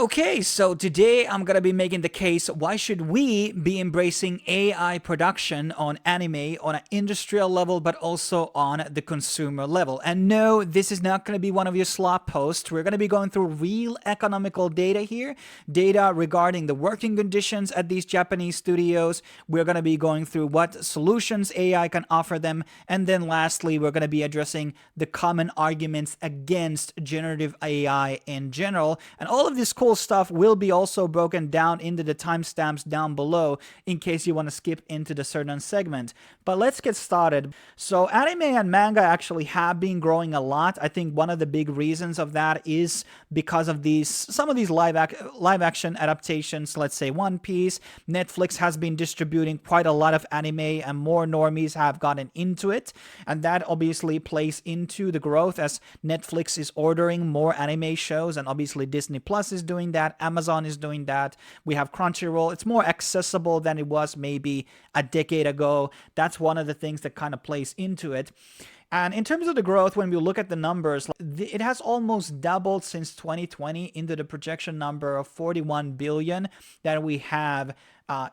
Okay, so today I'm gonna be making the case why should we be embracing AI production on anime on an industrial level but also on the consumer level. And no, this is not gonna be one of your slop posts. We're gonna be going through real economical data here, data regarding the working conditions at these Japanese studios. We're gonna be going through what solutions AI can offer them, and then lastly, we're gonna be addressing the common arguments against generative AI in general. And all of this cool stuff will be also broken down into the timestamps down below in case you want to skip into the certain segment. But let's get started. So anime and manga actually have been growing a lot. I think one of the big reasons of that is because of some of these live action adaptations. Let's say One Piece. Netflix has been distributing quite a lot of anime and more normies have gotten into it, and that obviously plays into the growth as Netflix is ordering more anime shows, and obviously Disney Plus is doing that, Amazon is doing that, we have Crunchyroll. It's more accessible than it was maybe a decade ago. That's one of the things that kind of plays into it. And in terms of the growth, when we look at the numbers, it has almost doubled since 2020 into the projection number of 41 billion that we have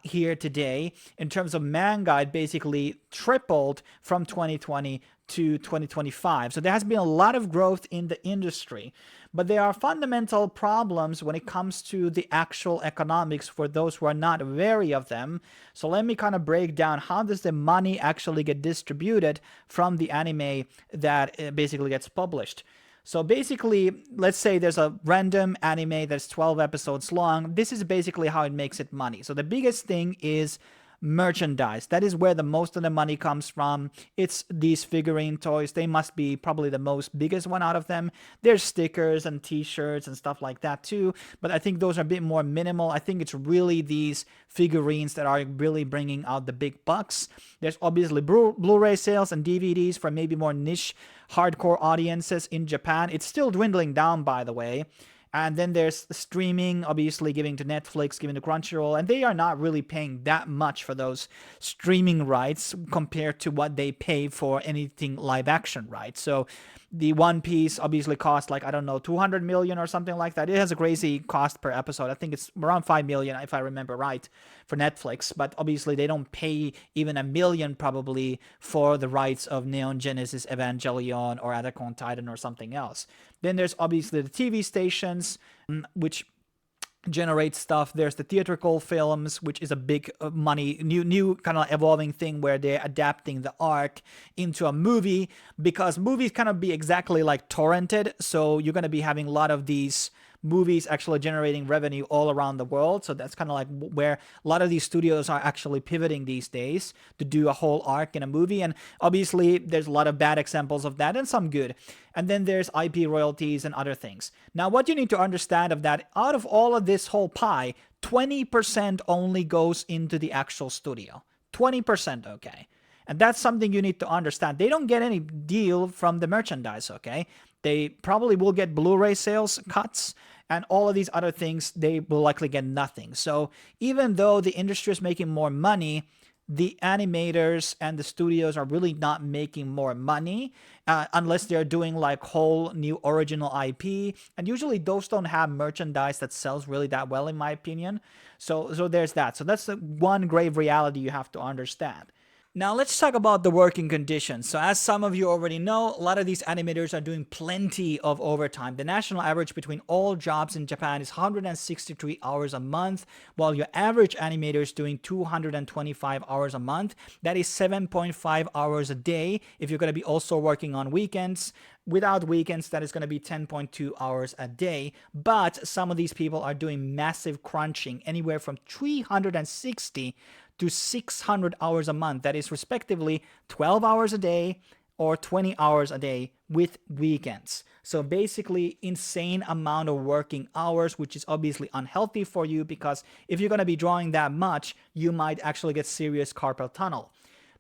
here today. In terms of manga, it basically tripled from 2020 to 2025. So there has been a lot of growth in the industry. But there are fundamental problems when it comes to the actual economics for those who are not wary of them. So let me kind of break down how does the money actually get distributed from the anime that basically gets published. So basically, let's say there's a random anime that's 12 episodes long. This is basically how it makes it money. So the biggest thing is merchandise. That is where the most of the money comes from. It's these figurine toys. They must be probably the most biggest one out of them. There's stickers and t-shirts and stuff like that too, but I think those are a bit more minimal. I think it's really these figurines that are really bringing out the big bucks. There's obviously Blu-ray sales and DVDs for maybe more niche hardcore audiences in Japan. It's still dwindling down, by the way. And then there's streaming, obviously giving to Netflix, giving to Crunchyroll, and they are not really paying that much for those streaming rights compared to what they pay for anything live action, right? So the One Piece obviously costs like, I don't know, 200 million or something like that. It has a crazy cost per episode. I think it's around 5 million, if I remember right, for Netflix. But obviously they don't pay even a million probably for the rights of Neon Genesis Evangelion or Attack on Titan or something else. Then there's obviously the TV stations, which generate stuff. There's the theatrical films, which is a big money, new kind of evolving thing where they're adapting the arc into a movie, because movies kind of be exactly like torrented. So you're going to be having a lot of these movies actually generating revenue all around the world. So that's kind of like where a lot of these studios are actually pivoting these days to do a whole arc in a movie. And obviously there's a lot of bad examples of that and some good. And then there's IP royalties and other things. Now, what you need to understand of that, out of all of this whole pie, 20% only goes into the actual studio. 20%, okay? And that's something you need to understand. They don't get any deal from the merchandise, okay? They probably will get Blu-ray sales cuts, and all of these other things, they will likely get nothing. So even though the industry is making more money, the animators and the studios are really not making more money unless they're doing like whole new original IP. And usually those don't have merchandise that sells really that well, in my opinion. So there's that. So that's the one grave reality you have to understand. Now let's talk about the working conditions. So as some of you already know, a lot of these animators are doing plenty of overtime. The national average between all jobs in Japan is 163 hours a month, while your average animator is doing 225 hours a month. That is 7.5 hours a day if you're going to be also working on weekends. Without weekends, that is going to be 10.2 hours a day. But some of these people are doing massive crunching, anywhere from 360 to 600 hours a month. That is respectively 12 hours a day or 20 hours a day with weekends. So basically insane amount of working hours, which is obviously unhealthy for you, because if you're going to be drawing that much, you might actually get serious carpal tunnel.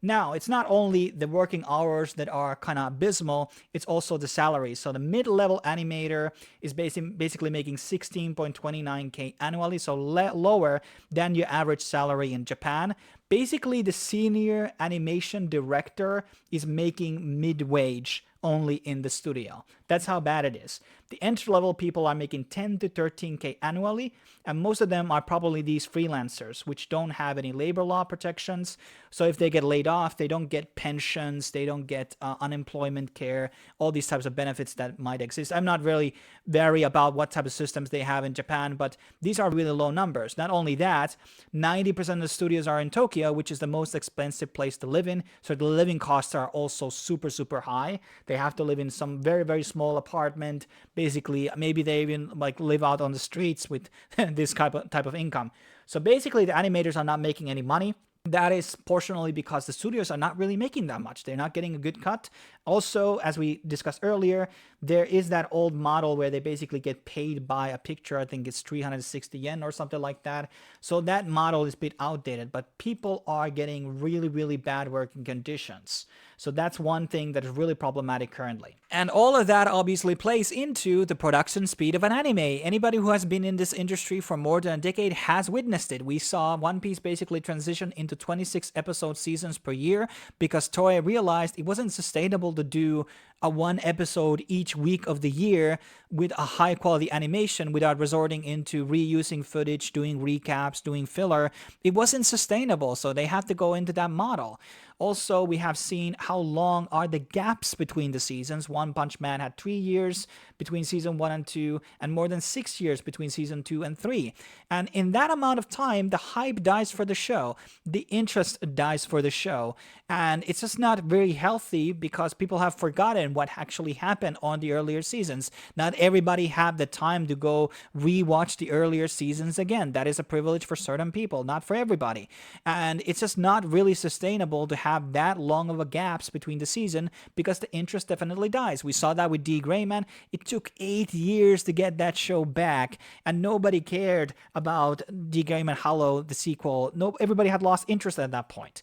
Now, it's not only the working hours that are kind of abysmal, it's also the salary. So the mid-level animator is basically making 16.29K annually, so lower than your average salary in Japan. Basically, the senior animation director is making mid-wage only in the studio. That's how bad it is. The entry-level people are making 10 to 13K annually, and most of them are probably these freelancers, which don't have any labor law protections. So if they get laid off, they don't get pensions, they don't get unemployment care, all these types of benefits that might exist. I'm not really very about what type of systems they have in Japan, but these are really low numbers. Not only that, 90% of the studios are in Tokyo, which is the most expensive place to live in. So the living costs are also super, super high. They have to live in some very, very small apartment. Basically, maybe they even like live out on the streets with this type of income. So basically, the animators are not making any money. That is portionally because the studios are not really making that much. They're not getting a good cut. Also, as we discussed earlier, there is that old model where they basically get paid by a picture. I think it's 360 yen or something like that. So that model is a bit outdated, but people are getting really, really bad working conditions. So that's one thing that is really problematic currently. And all of that obviously plays into the production speed of an anime. Anybody who has been in this industry for more than a decade has witnessed it. We saw One Piece basically transition into 26 episode seasons per year because Toei realized it wasn't sustainable to do a one episode each week of the year with a high quality animation without resorting into reusing footage, doing recaps, doing filler. It wasn't sustainable, so they had to go into that model. Also, we have seen how long are the gaps between the seasons. One Punch Man had 3 years between season 1 and 2, and more than 6 years between season 2 and 3. And in that amount of time, the hype dies for the show, the interest dies for the show, and it's just not very healthy because people have forgotten what actually happened on the earlier seasons. Not everybody have the time to go rewatch the earlier seasons again. That is a privilege for certain people, not for everybody. And it's just not really sustainable to have that long of a gaps between the season because the interest definitely dies. We saw that with D. Grayman. It took 8 years to get that show back, and nobody cared about D. Grayman Hollow, the sequel. No, everybody had lost interest at that point.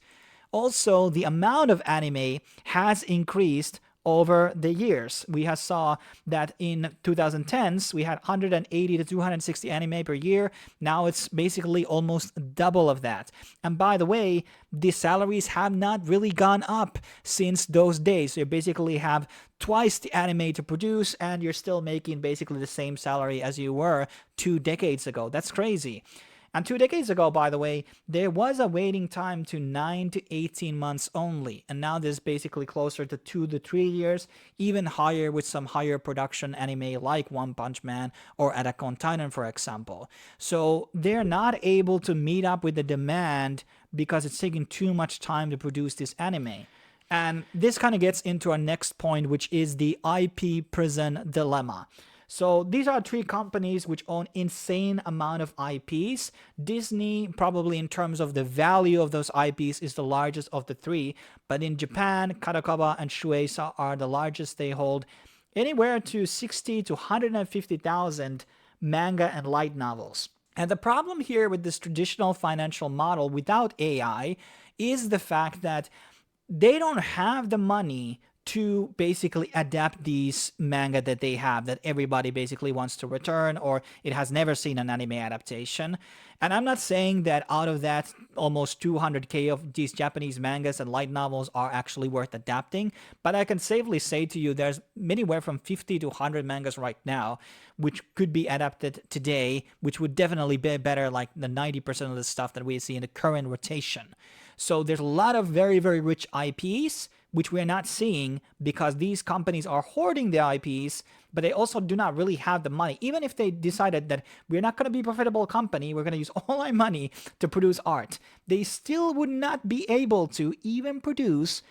Also, the amount of anime has increased over the years. We have saw that in 2010s, we had 180 to 260 anime per year. Now it's basically almost double of that. And by the way, the salaries have not really gone up since those days. You basically have twice the anime to produce, and you're still making basically the same salary as you were 2 decades ago. That's crazy. And 2 decades ago, by the way, there was a waiting time to 9 to 18 months only. And now there's basically closer to 2 to 3 years, even higher with some higher production anime like One Punch Man or Attack on Titan, for example. So they're not able to meet up with the demand because it's taking too much time to produce this anime. And this kind of gets into our next point, which is the IP prison dilemma. So these are 3 companies which own insane amount of IPs. Disney, probably in terms of the value of those IPs, is the largest of the 3. But in Japan, Kadokawa and Shueisha are the largest. They hold anywhere to 60 to 150,000 manga and light novels. And the problem here with this traditional financial model without AI is the fact that they don't have the money to basically adapt these manga that they have that everybody basically wants to return, or it has never seen an anime adaptation. And I'm not saying that out of that almost 200k of these Japanese mangas and light novels are actually worth adapting, but I can safely say to you there's anywhere from 50 to 100 mangas right now which could be adapted today, which would definitely be better like the 90% of the stuff that we see in the current rotation. So there's a lot of very, very rich IPs which we're not seeing because these companies are hoarding the IPs, but they also do not really have the money. Even if they decided that we're not going to be a profitable company, we're going to use all our money to produce art, they still would not be able to even produce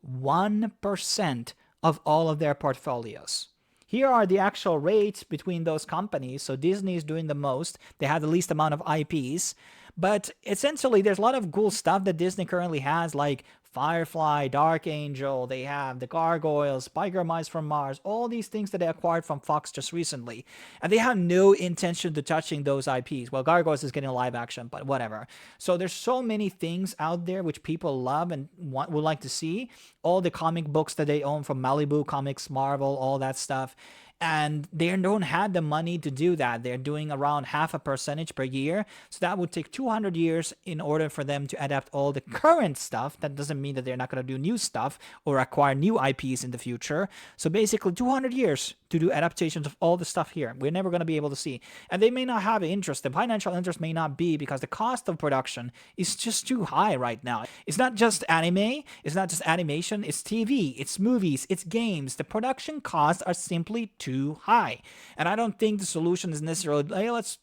1% of all of their portfolios. Here are the actual rates between those companies. So Disney is doing the most. They have the least amount of IPs. But essentially, there's a lot of cool stuff that Disney currently has, like Firefly, Dark Angel, they have the Gargoyles, Biker Mice from Mars, all these things that they acquired from Fox just recently. And they have no intention to touching those IPs. Well, Gargoyles is getting a live action, but whatever. So there's so many things out there which people love and would like to see. All the comic books that they own from Malibu Comics, Marvel, all that stuff. and they don't have the money to do that. They're doing around half a percentage per year. So that would take 200 years in order for them to adapt all the current stuff. That doesn't mean that they're not going to do new stuff or acquire new IPs in the future. So basically 200 years to do adaptations of all the stuff here. We're never going to be able to see. And they may not have interest. The financial interest may not be, because the cost of production is just too high right now. It's not just anime. It's not just animation. It's TV. It's movies. It's games. The production costs are simply too high. And I don't think the solution is necessarily, hey, let's,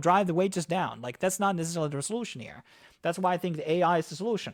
drive the wages down. Like, that's not necessarily the solution here. That's why I think the AI is the solution.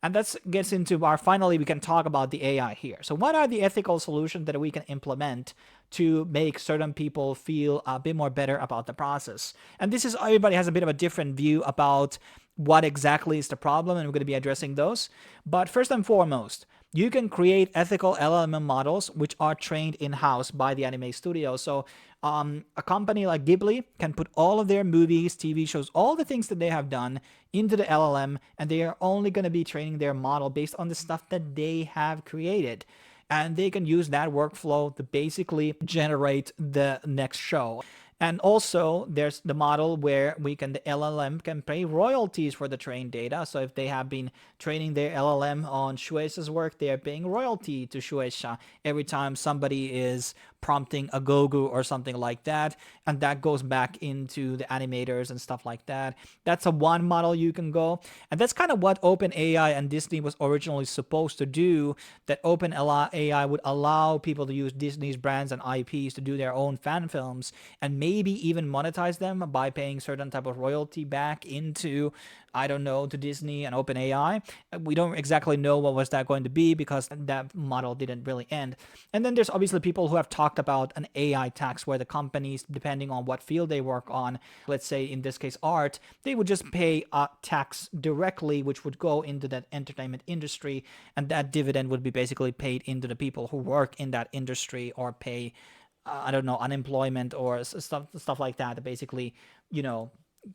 And that gets into finally, we can talk about the AI here. So what are the ethical solutions that we can implement to make certain people feel a bit more better about the process? And this is, everybody has a bit of a different view about what exactly is the problem, and we're going to be addressing those. But first and foremost, you can create ethical LLM models which are trained in-house by the anime studio. So a company like Ghibli can put all of their movies, TV shows, all the things that they have done into the LLM, and they are only going to be training their model based on the stuff that they have created. And they can use that workflow to basically generate the next show. And also, there's the model where the LLM can pay royalties for the trained data. So if they have been training their LLM on Shueisha's work, they are paying royalty to Shueisha every time somebody is prompting a Gogu or something like that. And that goes back into the animators and stuff like that. That's a one model you can go. And that's kind of what OpenAI and Disney was originally supposed to do, that OpenAI would allow people to use Disney's brands and IPs to do their own fan films, and maybe even monetize them by paying certain type of royalty back into, I don't know, to Disney and OpenAI. We don't exactly know what was that going to be, because that model didn't really end. And then there's obviously people who have talked about an AI tax, where the companies, depending on what field they work on, let's say in this case art, they would just pay a tax directly, which would go into that entertainment industry, and that dividend would be basically paid into the people who work in that industry, or pay I don't know, unemployment or stuff like that, to basically,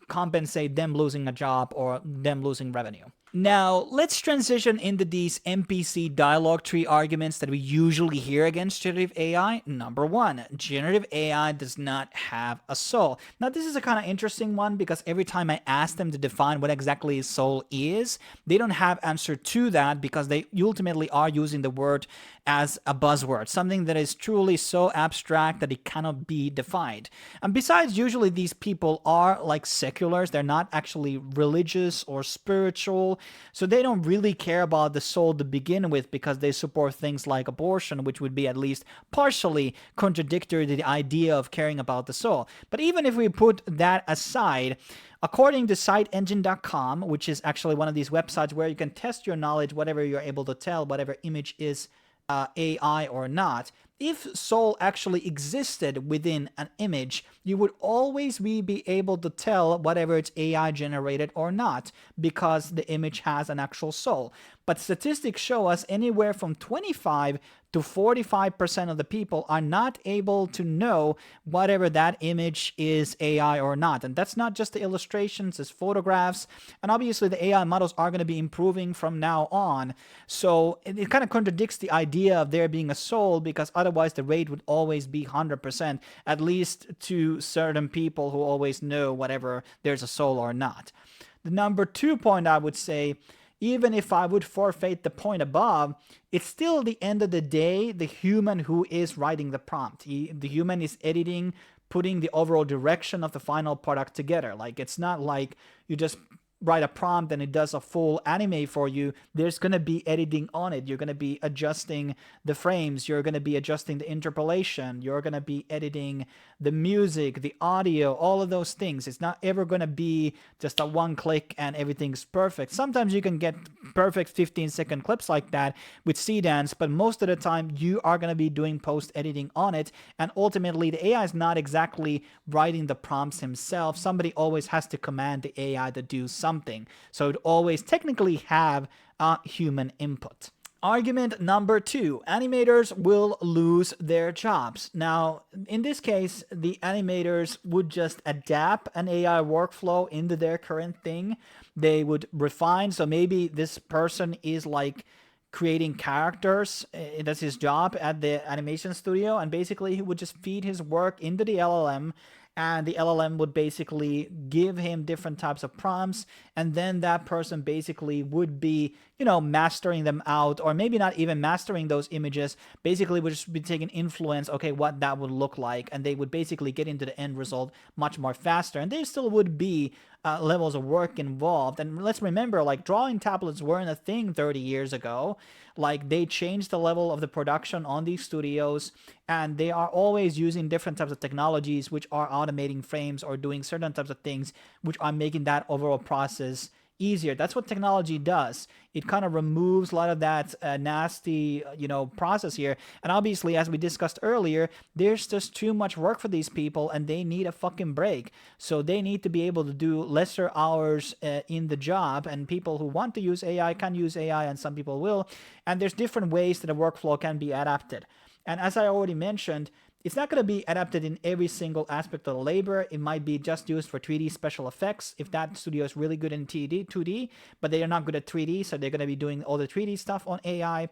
compensate them losing a job or them losing revenue. Now, let's transition into these NPC dialogue tree arguments that we usually hear against generative AI. Number one, generative AI does not have a soul. Now, this is a kind of interesting one, because every time I ask them to define what exactly a soul is, they don't have answer to that, because they ultimately are using the word as a buzzword, something that is truly so abstract that it cannot be defined. And besides, usually these people are like seculars. They're not actually religious or spiritual. So they don't really care about the soul to begin with, because they support things like abortion, which would be at least partially contradictory to the idea of caring about the soul. But even if we put that aside, according to siteengine.com, which is actually one of these websites where you can test your knowledge, whatever you're able to tell, whatever image is AI or not, if soul actually existed within an image, you would always be able to tell whatever it's AI generated or not, because the image has an actual soul. But statistics show us anywhere from 25 to 45% of the people are not able to know whatever that image is AI or not. And that's not just the illustrations, it's photographs. And obviously the AI models are going to be improving from now on. So it kind of contradicts the idea of there being a soul, because otherwise the rate would always be 100%, at least to certain people who always know whatever there's a soul or not. The number 2 point, I would say, even if I would forfeit the point above, it's still at the end of the day the human who is writing the prompt. The human is editing, putting the overall direction of the final product together. Like, it's not like you just write a prompt and it does a full anime for you. There's going to be editing on it. You're going to be adjusting the frames. You're going to be adjusting the interpolation. You're going to be editing the music, the audio, all of those things. It's not ever going to be just a one click and everything's perfect. Sometimes you can get perfect 15-second clips like that with Cdance, but most of the time you are going to be doing post editing on it. And ultimately the AI is not exactly writing the prompts himself. Somebody always has to command the AI to do something. So it always technically have a human input. Argument number 2, animators will lose their jobs. Now, in this case, the animators would just adapt an AI workflow into their current thing. They would refine. So maybe this person is like creating characters. That's his job at the animation studio, and basically he would just feed his work into the LLM, and the LLM would basically give him different types of prompts, and then that person basically would be, mastering them out, or maybe not even mastering those images, basically would just be taking influence, okay, what that would look like, and they would basically get into the end result much more faster, and there still would be levels of work involved. And let's remember, like, drawing tablets weren't a thing 30 years ago. Like, they changed the level of the production on these studios, and they are always using different types of technologies which are automating frames or doing certain types of things which are making that overall process easier. That's what technology does. It kind of removes a lot of that nasty, process here. And obviously, as we discussed earlier, there's just too much work for these people, and they need a fucking break. So they need to be able to do lesser hours in the job. And people who want to use AI can use AI, and some people will. And there's different ways that a workflow can be adapted. And as I already mentioned, it's not going to be adapted in every single aspect of the labor. It might be just used for 3D special effects if that studio is really good in 2D, but they are not good at 3D, so they're going to be doing all the 3D stuff on AI.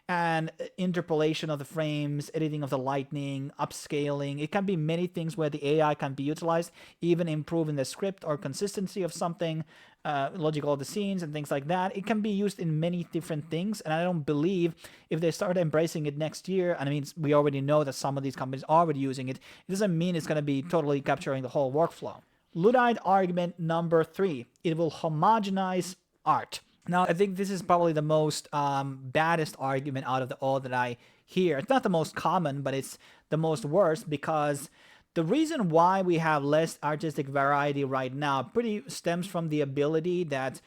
And interpolation of the frames, editing of the lighting, upscaling. It can be many things where the AI can be utilized, even improving the script or consistency of something, logical of the scenes and things like that. It can be used in many different things, and I don't believe if they start embracing it next year, and I mean, we already know that some of these companies are already using it, it doesn't mean it's going to be totally capturing the whole workflow. Luddite argument number 3, it will homogenize art. Now, I think this is probably the most baddest argument out of all that I hear. It's not the most common, but it's the most worst, because the reason why we have less artistic variety right now pretty stems from the ability that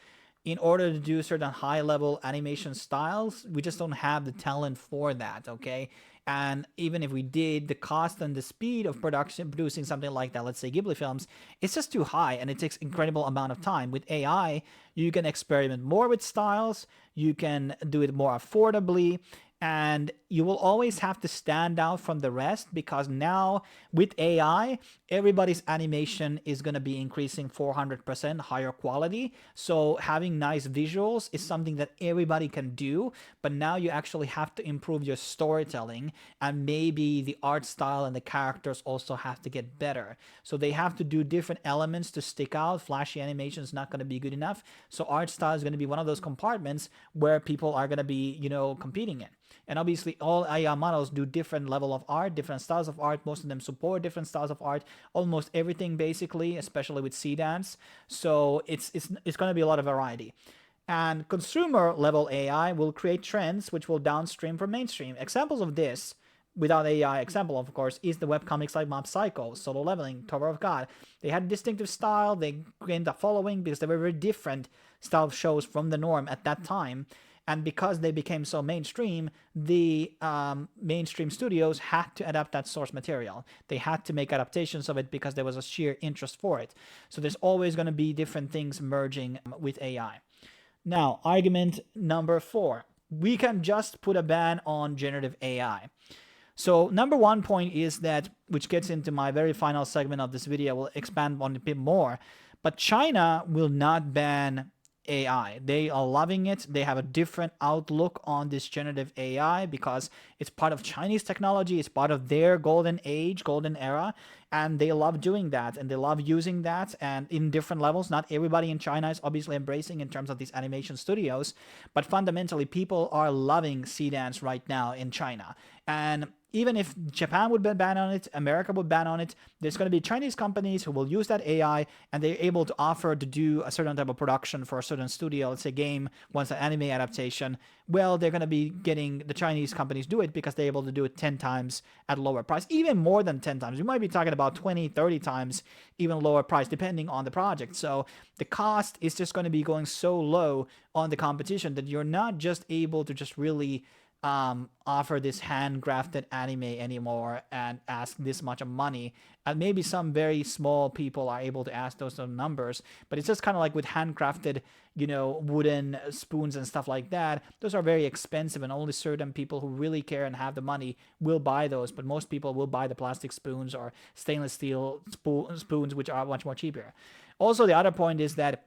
in order to do certain high-level animation styles, we just don't have the talent for that, okay? And even if we did, the cost and the speed of producing something like that, let's say Ghibli films, it's just too high, and it takes incredible amount of time. With AI, you can experiment more with styles, you can do it more affordably, and you will always have to stand out from the rest, because now with AI, everybody's animation is going to be increasing 400% higher quality. So having nice visuals is something that everybody can do, but now you actually have to improve your storytelling, and maybe the art style and the characters also have to get better. So they have to do different elements to stick out. Flashy animation is not going to be good enough. So art style is going to be one of those compartments where people are going to be, competing in. And obviously all AI models do different level of art, different styles of art. Most of them support different styles of art, almost everything basically, especially with C-dance. So it's going to be a lot of variety. And consumer level AI will create trends which will downstream from mainstream. Examples of this, without AI example, of course, is the webcomics like Mob Psycho, Solo Leveling, Tower of God. They had a distinctive style, they gained a following because they were very different style of shows from the norm at that time. And because they became so mainstream, the mainstream studios had to adapt that source material. They had to make adaptations of it because there was a sheer interest for it. So there's always going to be different things merging with AI. Now, argument number 4. We can just put a ban on generative AI. So number 1 point is that, which gets into my very final segment of this video, we'll expand on it a bit more, but China will not ban AI. They are loving it. They have a different outlook on this generative AI because it's part of Chinese technology. It's part of their golden age, golden era, and they love doing that, and they love using that, and in different levels. Not everybody in China is obviously embracing in terms of these animation studios, but fundamentally people are loving C-dance right now in China. And even if Japan would ban on it, America would ban on it, there's going to be Chinese companies who will use that AI, and they're able to offer to do a certain type of production for a certain studio. Let's say game wants an anime adaptation. Well, they're going to be getting the Chinese companies do it because they're able to do it 10 times at lower price, even more than 10 times. You might be talking about 20, 30 times, even lower price, depending on the project. So the cost is just going to be going so low on the competition that you're not just able to just really offer this handcrafted anime anymore and ask this much of money. And maybe some very small people are able to ask those sort of numbers, but it's just kind of like with handcrafted, wooden spoons and stuff like that. Those are very expensive, and only certain people who really care and have the money will buy those. But most people will buy the plastic spoons or stainless steel spoons, which are much more cheaper. Also, the other point is that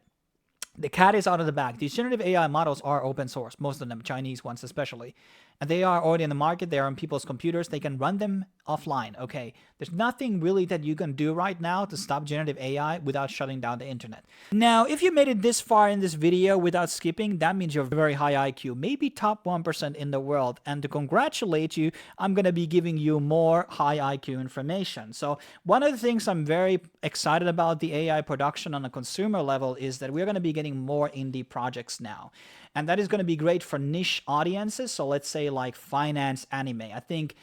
the cat is out of the bag. These generative AI models are open source, most of them, Chinese ones especially. And they are already in the market. They are on people's computers. They can run them offline. Okay. There's nothing really that you can do right now to stop generative AI without shutting down the internet. Now, if you made it this far in this video without skipping, that means you're very high IQ, maybe top 1% in the world. And to congratulate you, I'm going to be giving you more high IQ information. So one of the things I'm very excited about the AI production on a consumer level is that we're going to be getting more indie projects now. And that is going to be great for niche audiences. So let's say like finance anime. I think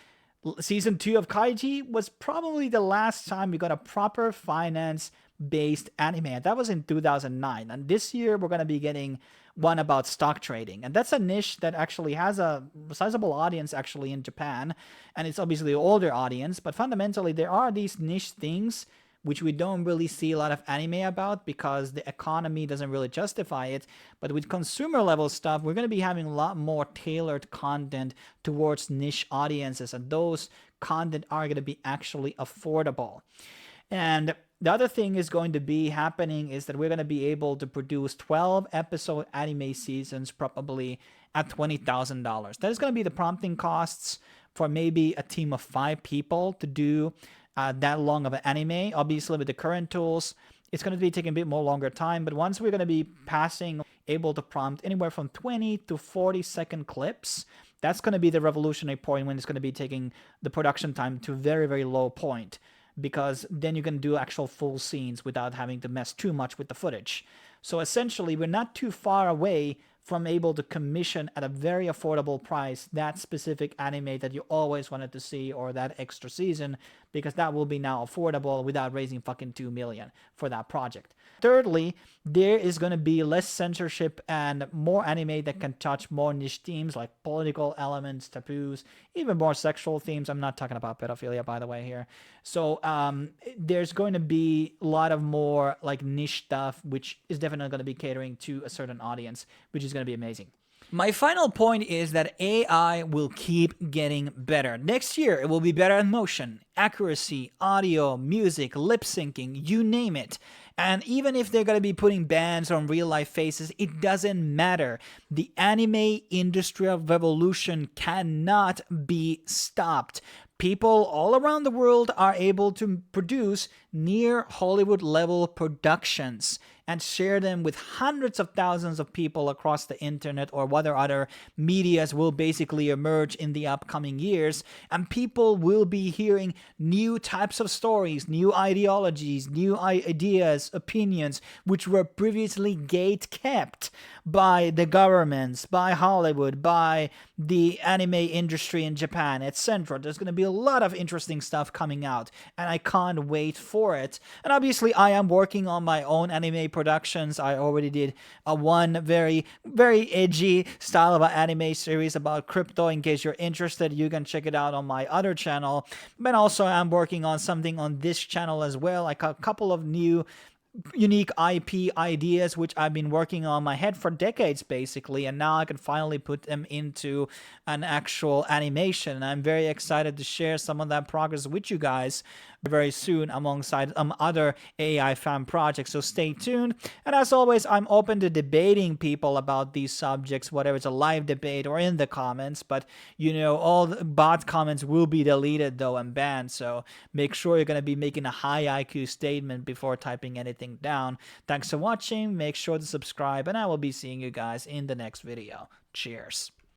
season 2 of Kaiji was probably the last time we got a proper finance based anime. And that was in 2009. And this year we're going to be getting one about stock trading. And that's a niche that actually has a sizable audience actually in Japan. And it's obviously an older audience. But fundamentally, there are these niche things which we don't really see a lot of anime about because the economy doesn't really justify it. But with consumer level stuff, we're going to be having a lot more tailored content towards niche audiences, and those content are going to be actually affordable. And the other thing is going to be happening is that we're going to be able to produce 12 episode anime seasons probably at $20,000. That is going to be the prompting costs for maybe a team of 5 people to do that long of an anime. Obviously, with the current tools, it's going to be taking a bit more longer time. But once we're going to be passing, able to prompt anywhere from 20 to 40-second clips, that's going to be the revolutionary point when it's going to be taking the production time to a very, very low point. Because then you can do actual full scenes without having to mess too much with the footage. So essentially, we're not too far away from able to commission at a very affordable price that specific anime that you always wanted to see, or that extra season, because that will be now affordable without raising fucking $2 million for that project. Thirdly, there is going to be less censorship and more anime that can touch more niche themes like political elements, taboos, even more sexual themes. I'm not talking about pedophilia, by the way, here. So there's going to be a lot of more like niche stuff, which is definitely going to be catering to a certain audience, which is going to be amazing. My final point is that AI will keep getting better. Next year, it will be better at motion, accuracy, audio, music, lip syncing, you name it. And even if they're going to be putting bands on real life faces, it doesn't matter. The anime industrial revolution cannot be stopped. People all around the world are able to produce near Hollywood level productions and share them with hundreds of thousands of people across the internet or whether other medias will basically emerge in the upcoming years. And people will be hearing new types of stories, new ideologies, new ideas, opinions, which were previously gate-kept by the governments, by Hollywood, by the anime industry in Japan, etc. There's going to be a lot of interesting stuff coming out, and I can't wait for it. And obviously, I am working on my own anime productions. I already did one very, very edgy style of an anime series about crypto. In case you're interested, you can check it out on my other channel. But also, I'm working on something on this channel as well, like a couple of new unique IP ideas which I've been working on my head for decades basically, and now I can finally put them into an actual animation, and I'm very excited to share some of that progress with you guys very soon alongside other AI fan projects, so stay tuned. And as always, I'm open to debating people about these subjects, whether it's a live debate or in the comments, but you know, all the bot comments will be deleted though and banned, so make sure you're going to be making a high IQ statement before typing anything down. Thanks for watching, make sure to subscribe, and I will be seeing you guys in the next video. Cheers.